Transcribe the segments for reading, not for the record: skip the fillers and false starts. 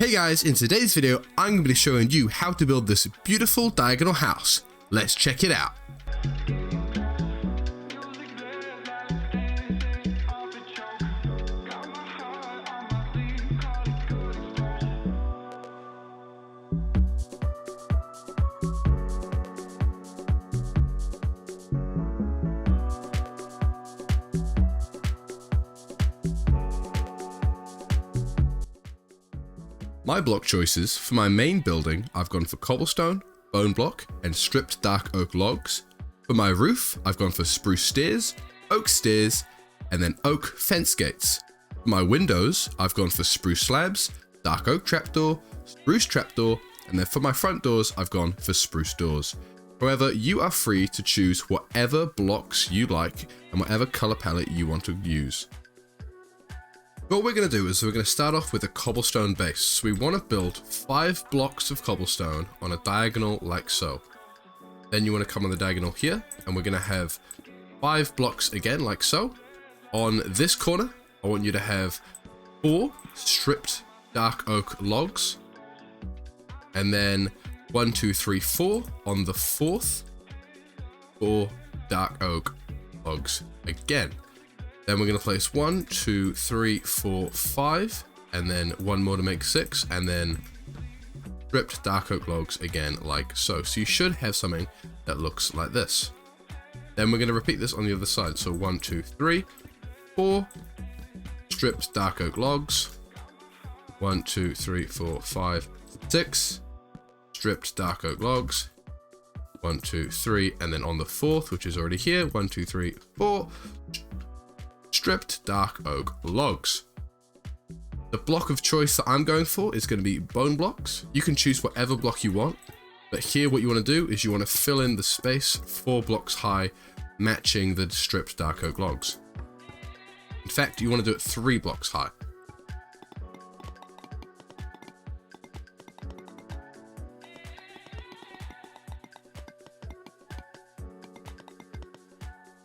Hey guys, in today's video, I'm going to be showing you how to build this beautiful diagonal house. Let's check it out. My block choices for my main building, I've gone for cobblestone, bone block, and stripped dark oak logs. For my roof, I've gone for spruce stairs, oak stairs, and then oak fence gates. For my windows, I've gone for spruce slabs, dark oak trapdoor, spruce trapdoor, and then for my front doors, I've gone for spruce doors. However, you are free to choose whatever blocks you like and whatever color palette you want to use. What we're going to do is we're going to start off with a cobblestone base. So we want to build 5 blocks of cobblestone on a diagonal like so. Then you want to come on the diagonal here, and we're going to have 5 blocks again like so. On this corner, I want you to have 4 stripped dark oak logs. And then 1, 2, 3, 4 on the 4th, 4 dark oak logs again. Then we're going to place 1, 2, 3, 4, 5, and then 1 more to make 6, and then stripped dark oak logs again like so. So you should have something that looks like this. Then we're going to repeat this on the other side. So 1, 2, 3, 4 stripped dark oak logs, 1, 2, 3, 4, 5, 6 stripped dark oak logs, 1, 2, 3, and then on the 4th, which is already here, 1, 2, 3, 4 stripped dark oak logs. The block of choice that I'm going for is going to be bone blocks. You can choose whatever block you want, but here what you want to do is you want to fill in the space 4 blocks high, matching the stripped dark oak logs. In fact, you want to do it 3 blocks high.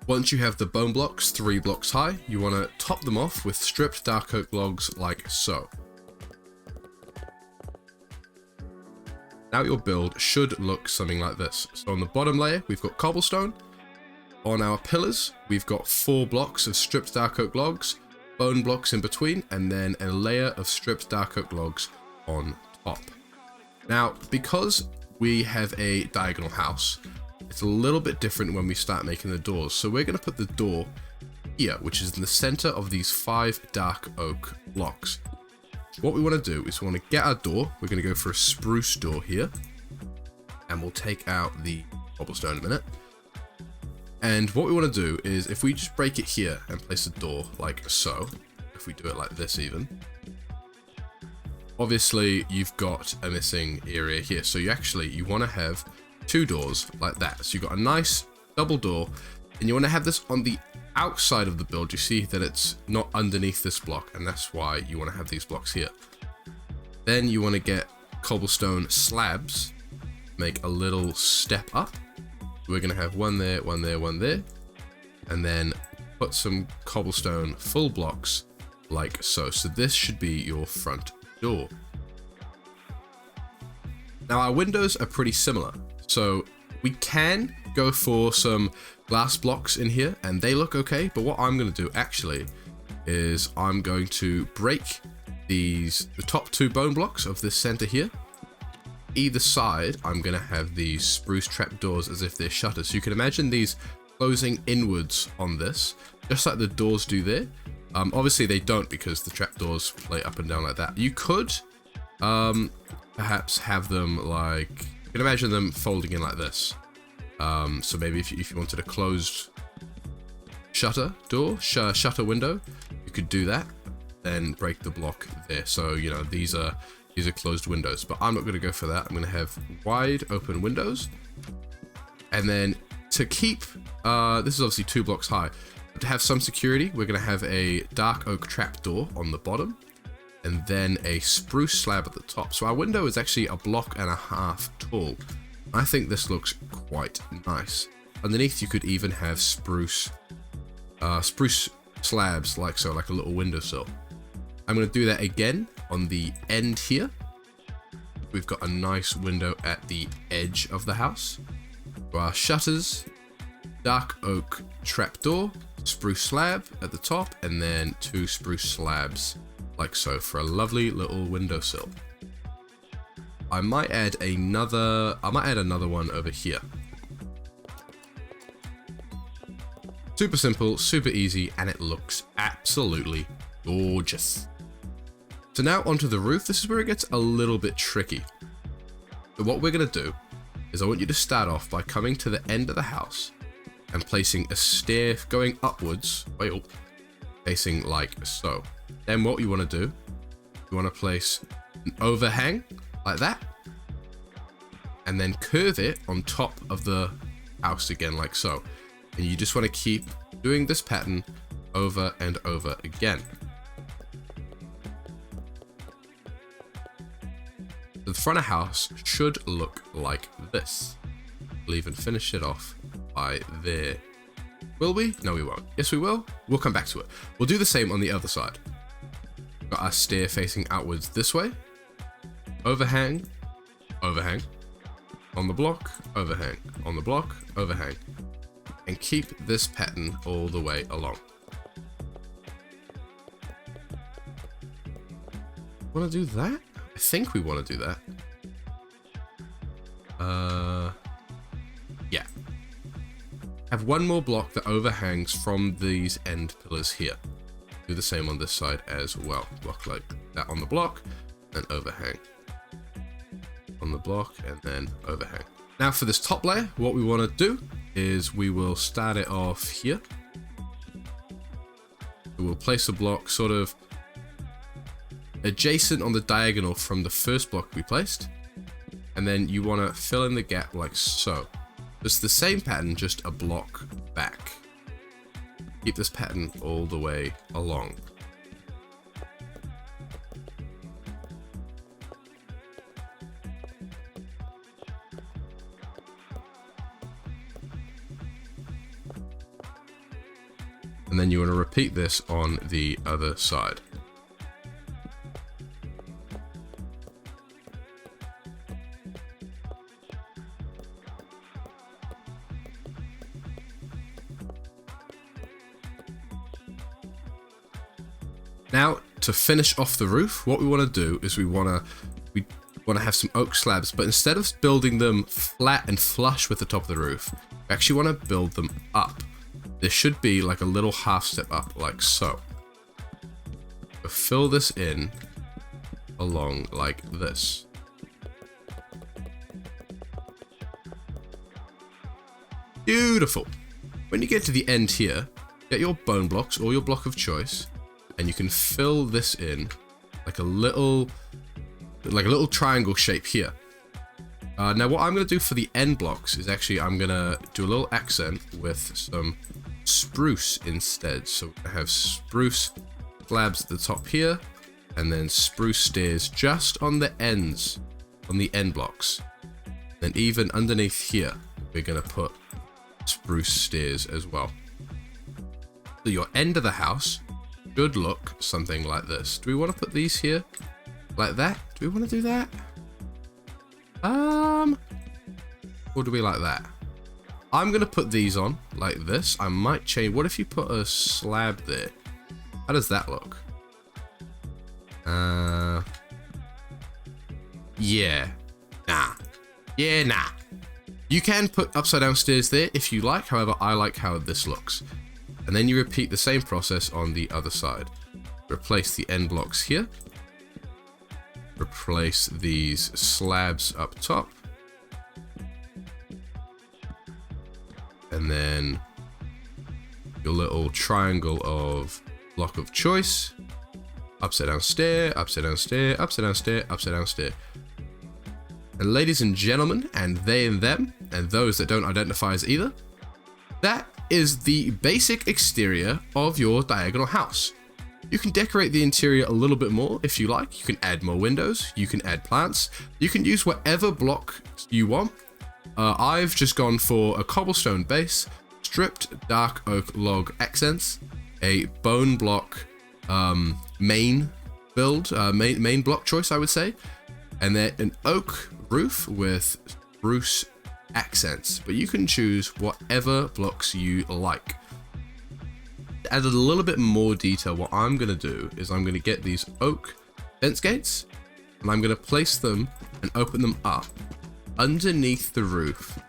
Once you have the bone blocks 3 blocks high, you want to top them off with stripped dark oak logs like so. Now your build should look something like this. So on the bottom layer, we've got cobblestone. On our pillars, we've got 4 blocks of stripped dark oak logs, bone blocks in between, and then a layer of stripped dark oak logs on top. Now, because we have a diagonal house, it's a little bit different when we start making the doors. So we're going to put the door here, which is in the center of these 5 dark oak blocks. What we want to do is we want to get our door. We're going to go for a spruce door here, and we'll take out the cobblestone in a minute. And what we want to do is if we just break it here and place a door like so, if we do it like this even, obviously you've got a missing area here. So you want to have 2 doors like that. So you've got a nice double door, and you want to have this on the outside of the build. You see that it's not underneath this block, and that's why you want to have these blocks here. Then you want to get cobblestone slabs, make a little step up. We're going to have 1 there, 1 there, 1 there, and then put some cobblestone full blocks like so. So this should be your front door. Now our windows are pretty similar. So we can go for some glass blocks in here, and they look okay. But what I'm going to do actually is I'm going to break the top 2 bone blocks of this center here. Either side, I'm going to have these spruce trapdoors as if they're shutters. So you can imagine these closing inwards on this, just like the doors do there. Obviously they don't, because the trapdoors play up and down like that. You could perhaps have them like, you can imagine them folding in like this. So maybe if you wanted a closed shutter door, shutter window, you could do that, then break the block there. So, you know, these are closed windows, but I'm not going to go for that. I'm going to have wide open windows. And then to keep, this is obviously 2 blocks high, but to have some security, we're going to have a dark oak trapdoor on the bottom, and then a spruce slab at the top. So our window is actually 1.5 blocks tall. I think this looks quite nice. Underneath, you could even have spruce slabs like so, like a little windowsill. I'm going to do that again on the end here. we've got a nice window at the edge of the house. For our shutters, dark oak trapdoor, spruce slab at the top, and then 2 spruce slabs like so for a lovely little windowsill. I might add another one over here. Super simple, super easy, and it looks absolutely gorgeous. So now onto the roof. This is where it gets a little bit tricky. So what we're gonna do is I want you to start off by coming to the end of the house and placing a stair going upwards, way up, facing like so. Then what you wanna do, you wanna place an overhang like that, and then curve it on top of the house again like so. And you just want to keep doing this pattern over and over again. The front of house should look like this. We'll even finish it off by there. Will we? No, we won't. Yes, we will. We'll come back to it. We'll do the same on the other side. Got our stair facing outwards this way. Overhang, overhang. On the block, overhang. On the block, overhang. And keep this pattern all the way along. Want to do that? I think we want to do that. Yeah. Have one more block that overhangs from these end pillars here. Do the same on this side as well. Block like that on the block, and overhang. On the block, and then overhang. Now for this top layer, what we want to do is we will start it off here. We'll place a block sort of adjacent on the diagonal from the first block we placed. And then you want to fill in the gap like so. It's the same pattern, just a block back. Keep this pattern all the way along. And then you want to repeat this on the other side. Now, to finish off the roof, what we want to do is we want to have some oak slabs, but instead of building them flat and flush with the top of the roof, we actually want to build them up. There should be like a little half step up, like so. So fill this in along like this. Beautiful. When you get to the end here, get your bone blocks or your block of choice, and you can fill this in like a little triangle shape here. Now what I'm going to do for the end blocks is actually I'm going to do a little accent with some spruce instead. So I have spruce slabs at the top here, and then spruce stairs just on the ends, on the end blocks. Then even underneath here, we're going to put spruce stairs as well. So your end of the house should look something like this. Do we want to put these here like that? Do we want to do that? Or do we like that? I'm going to put these on like this. I might change. What if you put a slab there? How does that look? Yeah. Nah. Yeah, nah. You can put upside down stairs there if you like. However, I like how this looks. And then you repeat the same process on the other side. Replace the end blocks here. Replace these slabs up top. And then your little triangle of block of choice. Upside down stair, upside down stair, upside down stair, upside down stair. And ladies and gentlemen, and they and them, and those that don't identify as either, that is the basic exterior of your diagonal house. You can decorate the interior a little bit more if you like. You can add more windows, you can add plants, you can use whatever block you want. I've just gone for a cobblestone base, stripped dark oak log accents, a bone block main build, main block choice I would say, And then an oak roof with spruce accents, but you can choose whatever blocks you like. To add a little bit more detail, what I'm going to do is I'm going to get these oak fence gates and I'm going to place them and open them up underneath the roof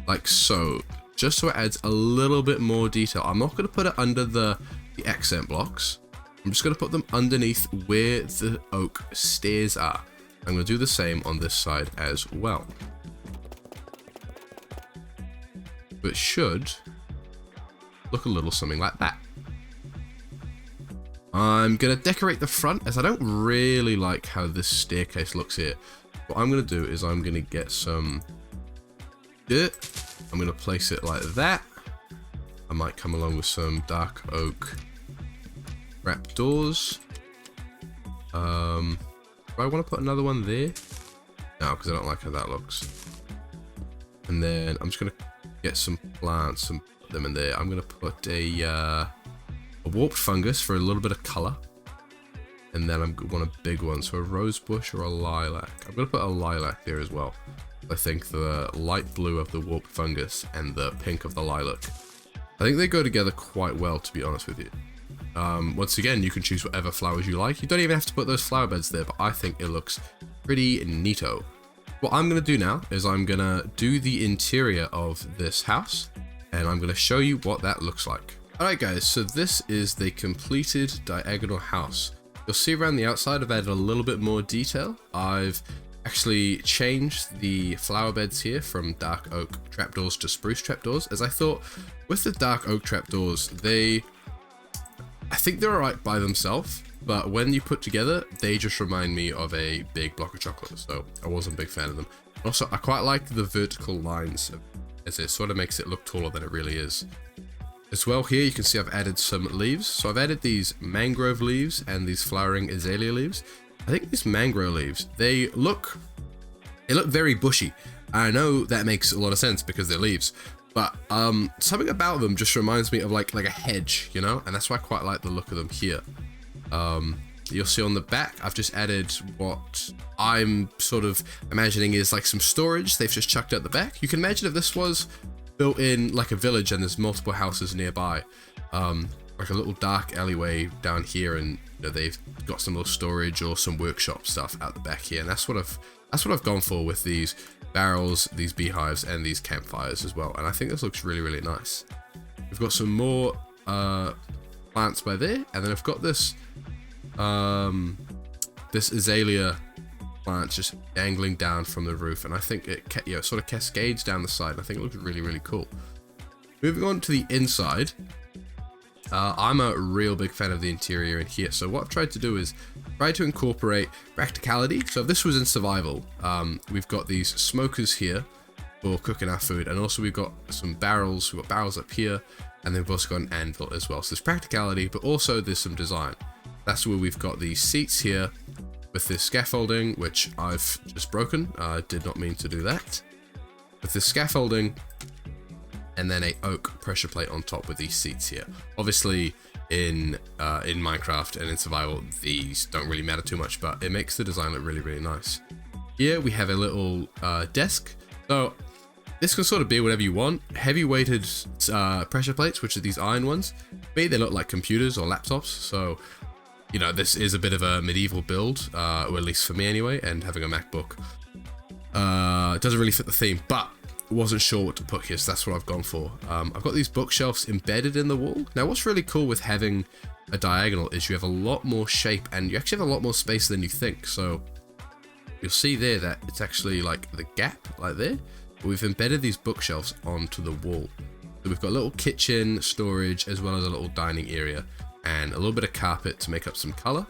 like so, just so it adds a little bit more detail. I'm not going to put it under the accent blocks. I'm just going to put them underneath where the oak stairs are. I'm going to do the same on this side as well. But it should look a little something like that. I'm going to decorate the front, as I don't really like how this staircase looks here. What I'm going to do is I'm going to get some dirt. I'm going to place it like that. I might come along with some dark oak wrap doors. Do I want to put another one there? No, because I don't like how that looks. And then I'm just going to get some plants and put them in there. I'm going to put a warped fungus for a little bit of color. And then I want a big one, so a rose bush or a lilac. I'm going to put a lilac there as well. I think the light blue of the warped fungus and the pink of the lilac, I think they go together quite well, to be honest with you. Once again, you can choose whatever flowers you like. You don't even have to put those flower beds there, but I think it looks pretty neato. What I'm going to do now is I'm going to do the interior of this house, and I'm going to show you what that looks like. Alright guys, so this is the completed diagonal house. You'll see around the outside I've added a little bit more detail. I've actually changed the flower beds here from dark oak trapdoors to spruce trapdoors, as I thought with the dark oak trapdoors, I think they're alright by themselves, but when you put together, they just remind me of a big block of chocolate, so I wasn't a big fan of them. Also, I quite like the vertical lines, as it sort of makes it look taller than it really is. As well, here you can see I've added some leaves. So I've added these mangrove leaves and these flowering azalea leaves. I think these mangrove leaves, they look very bushy. I know that makes a lot of sense because they're leaves, but something about them just reminds me of like a hedge, you know, and that's why I quite like the look of them here. You'll see on the back, I've just added what I'm sort of imagining is like some storage they've just chucked out the back. You can imagine if this was built in like a village and there's multiple houses nearby, like a little dark alleyway down here, and you know, they've got some little storage or some workshop stuff out the back here, and that's what I've gone for with these barrels, these beehives, and these campfires as well. And I think this looks really, really nice. We've got some more plants by there, and then I've got this this azalea plant just dangling down from the roof, and I think it sort of cascades down the side. I think it looks really, really cool. Moving on to the inside, I'm a real big fan of the interior in here. So what I've tried to do is try to incorporate practicality. So if this was in survival, we've got these smokers here for cooking our food, and also we've got some barrels. We've got barrels up here, and then we've also got an anvil as well. So there's practicality, but also there's some design. That's where we've got these seats here with this scaffolding, which I've just broken. I did not mean to do that. With this scaffolding, and then a oak pressure plate on top with these seats here. Obviously, in Minecraft and in survival, these don't really matter too much, but it makes the design look really, really nice. Here we have a little desk. So this can sort of be whatever you want. Heavy weighted pressure plates, which are these iron ones. Maybe they look like computers or laptops. So, you know, this is a bit of a medieval build, or at least for me anyway, and having a MacBook doesn't really fit the theme, but wasn't sure what to put here, so that's what I've gone for. I've got these bookshelves embedded in the wall. Now what's really cool with having a diagonal is you have a lot more shape, and you actually have a lot more space than you think. So you'll see there that it's actually like the gap like there, but we've embedded these bookshelves onto the wall. So we've got a little kitchen storage as well as a little dining area and a little bit of carpet to make up some color.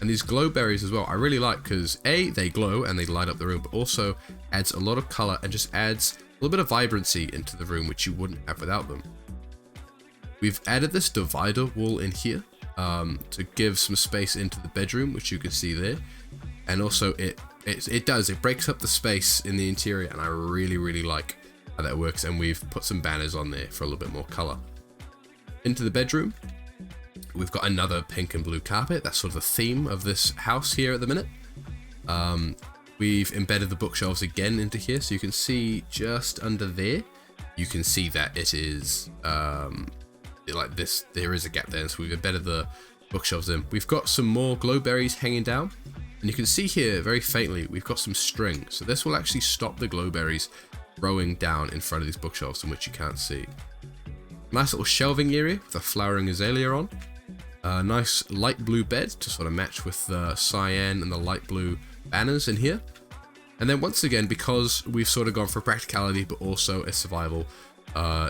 And these glow berries as well, I really like, because A, they glow and they light up the room, but also adds a lot of color and just adds a little bit of vibrancy into the room, which you wouldn't have without them. We've added this divider wall in here to give some space into the bedroom, which you can see there. And also it breaks up the space in the interior, and I really, really like how that works. And we've put some banners on there for a little bit more color. Into the bedroom, we've got another pink and blue carpet. That's sort of the theme of this house here at the minute. we've embedded the bookshelves again into here, so you can see just under there, you can see that it is like this, there is a gap there, and so we've embedded the bookshelves in. We've got some more glow berries hanging down, and you can see here very faintly we've got some string, so this will actually stop the glow berries growing down in front of these bookshelves, in which you can't see. Nice little shelving area with a flowering azalea on. A nice light blue bed to sort of match with the cyan and the light blue banners in here. And then once again, because we've sort of gone for practicality but also a survival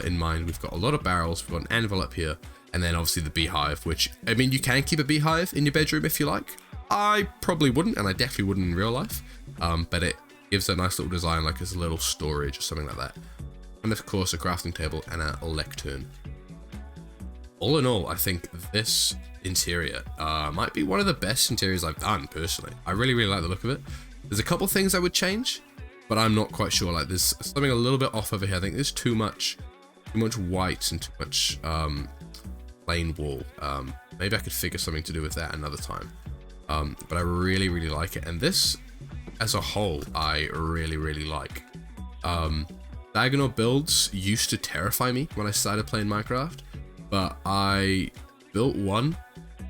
in mind, we've got a lot of barrels, we've got an anvil up here, and then obviously the beehive, which, I mean, you can keep a beehive in your bedroom if you like. I probably wouldn't, and I definitely wouldn't in real life, but it gives a nice little design, like it's a little storage or something like that. And of course a crafting table and a lectern. All in all, I think this interior might be one of the best interiors I've done personally. I really like the look of it. There's a couple things I would change, but I'm not quite sure. Like, there's something a little bit off over here. I think there's too much white and too much plain wall. Maybe I could figure something to do with that another time. But I really like it, and this as a whole I really like. Diagonal builds used to terrify me when I started playing Minecraft, but I built one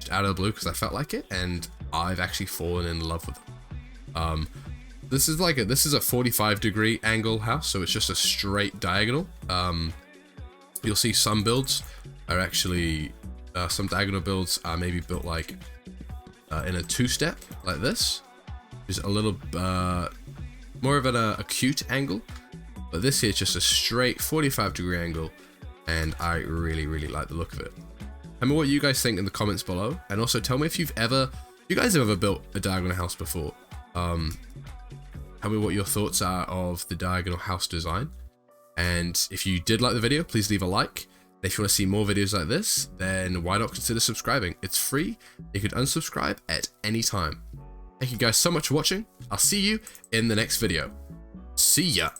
just out of the blue because I felt like it, and I've actually fallen in love with them. This is a 45-degree angle house, so it's just a straight diagonal. You'll see some builds are actually some diagonal builds are maybe built like in a two-step like this, just a little more of an acute angle, but this here is just a straight 45-degree angle, and I really like the look of it. Tell me what you guys think in the comments below, and also tell me if you guys have ever built a diagonal house before. Tell me what your thoughts are of the diagonal house design, and if you did like the video, please leave a like. If you want to see more videos like this, then why not consider subscribing? It's free. You can unsubscribe at any time. Thank you guys so much for watching. I'll see you in the next video. See ya.